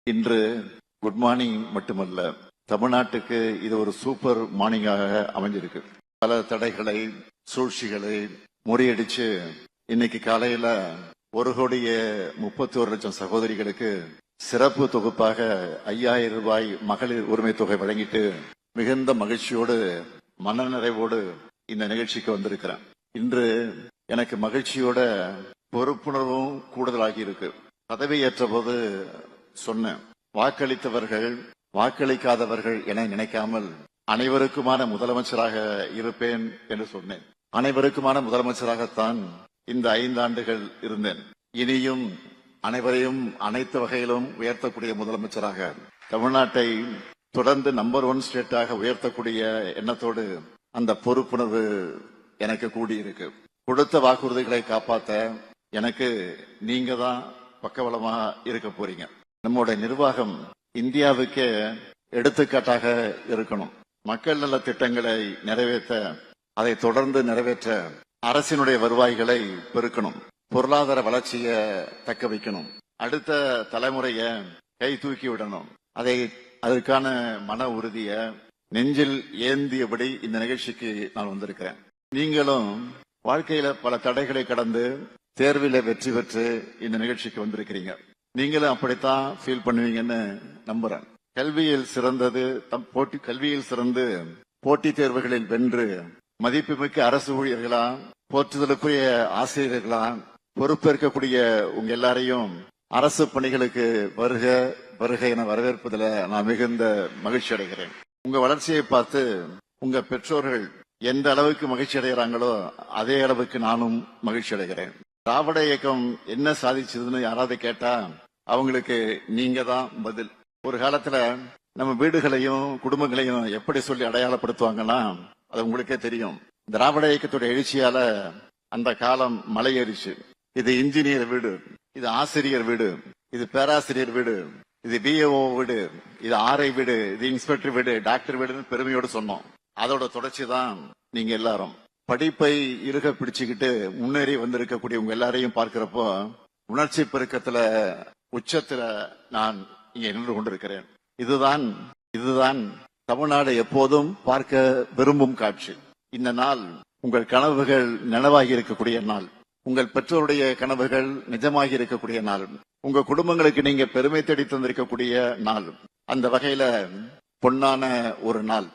இன்று good morning மட்டுமல்ல, தமிழ்நாட்டுக்கு இது ஒரு சூப்பர் மார்னிங்காக அமைஞ்சிருக்கு. பல தடைகளை, சூழ்ச்சிகளை முறியடிச்சு இன்னைக்கு காலையில 1,31,00,000 சகோதரிகளுக்கு சிறப்பு தொகுப்பாக 5,000 ரூபாய் மகளிர் உரிமை தொகை வழங்கிட்டு மிகுந்த மகிழ்ச்சியோடு மனநிறைவோடு இந்த நிகழ்ச்சிக்கு வந்திருக்கிறேன். இன்று எனக்கு மகிழ்ச்சியோட பொறுப்புணர்வும் கூடுதலாகி இருக்கு. பதவியேற்ற போது சொன்னேன், வாக்களித்தவர்கள் வாக்களிக்காதவர்கள் என நினைக்காமல் அனைவருக்குமான முதலமைச்சராக இருப்பேன் என்று சொன்னேன். அனைவருக்குமான முதலமைச்சராகத்தான் இந்த 5 ஆண்டுகள் இருந்தேன். இனியும் அனைவரையும் அனைத்து வகையிலும் உயர்த்தக்கூடிய முதலமைச்சராக, தமிழ்நாட்டை தொடர்ந்து நம்பர் 1 ஸ்டேட்டாக உயர்த்தக்கூடிய எண்ணத்தோடு அந்த பொறுப்புணர்வு எனக்கு கூடியிருக்கு. கொடுத்த வாக்குறுதிகளை காப்பாற்ற எனக்கு நீங்க தான் பக்கபலமா இருக்க போறீங்க. நம்முடைய நிர்வாகம் இந்தியாவுக்கே எடுத்துக்காட்டாக இருக்கணும். மக்கள் நல திட்டங்களை நிறைவேற்ற, அதை தொடர்ந்து நிறைவேற்ற அரசினுடைய வருவாய்களை பெருக்கணும், பொருளாதார வளர்ச்சியை தக்க வைக்கணும், அடுத்த தலைமுறைய கை தூக்கி விடணும். அதற்கான மன உறுதிய நெஞ்சில் ஏந்தியபடி இந்த நிகழ்ச்சிக்கு நான் வந்திருக்கிறேன். நீங்களும் வாழ்க்கையில பல தடைகளை கடந்து தேர்வில வெற்றி பெற்று இந்த நிகழ்ச்சிக்கு வந்திருக்கிறீங்க. நீங்களும் அப்படித்தான் ஃபீல் பண்ணுவீங்கன்னு நம்புறேன். கல்வியில் சிறந்து போட்டித் தேர்வுகளில் வென்று மதிப்புமிக்க அரசு ஊழியர்களா, போற்றுதலுக்குரிய ஆசிரியர்களா பொறுப்பேற்கக்கூடிய உங்க எல்லாரையும் அரசு பணிகளுக்கு வருக வருக என வரவேற்பதில் நான் மிகுந்த மகிழ்ச்சி அடைகிறேன். உங்க வளர்ச்சியை பார்த்து உங்க பெற்றோர்கள் எந்த அளவுக்கு மகிழ்ச்சி அடைகிறாங்களோ அதே அளவுக்கு நானும் மகிழ்ச்சி அடைகிறேன். திராவிட இயக்கம் என்ன சாதிச்சதுன்னு யாராவது கேட்டா அவங்களுக்கு நீங்க தான் பதில். ஒரு காலத்துல நம்ம வீடுகளையும் குடும்பங்களையும் எப்படி சொல்லி அடையாளப்படுத்துவாங்கன்னா அது உங்களுக்கே தெரியும். திராவிட இயக்கத்துடைய எழுச்சியால அந்த காலம் மலையேறிச்சு. இது இன்ஜினியர் வீடு, இது ஆசிரியர் வீடு, இது பேராசிரியர் வீடு, இது பிஏஓ வீடு, இது ஆர்ஐ வீடு, இது இன்ஸ்பெக்டர் வீடு, டாக்டர் வீடுன்னு பெருமையோடு சொன்னோம். அதோட தொடர்ச்சி தான் நீங்க எல்லாரும். படிப்பை இருக பிடிச்சுக்கிட்டு முன்னேறி வந்திருக்கக்கூடிய உங்க எல்லாரையும் பார்க்கிறப்போ உணர்ச்சி பெருக்கத்துல உச்சத்துல நான் இங்க நின்று கொண்டிருக்கிறேன். இதுதான் தமிழ்நாடு எப்போதும் பார்க்க விரும்பும் காட்சி. இந்த நாள் உங்கள் கனவுகள் நனவாகி இருக்கக்கூடிய நாள், உங்கள் பெற்றோருடைய கனவுகள் நிஜமாகி இருக்கக்கூடிய நாள், உங்க குடும்பங்களுக்கு நீங்க பெருமை தேடி தந்திருக்கக்கூடிய நாள். அந்த வகையில பொன்னான ஒரு நாள்.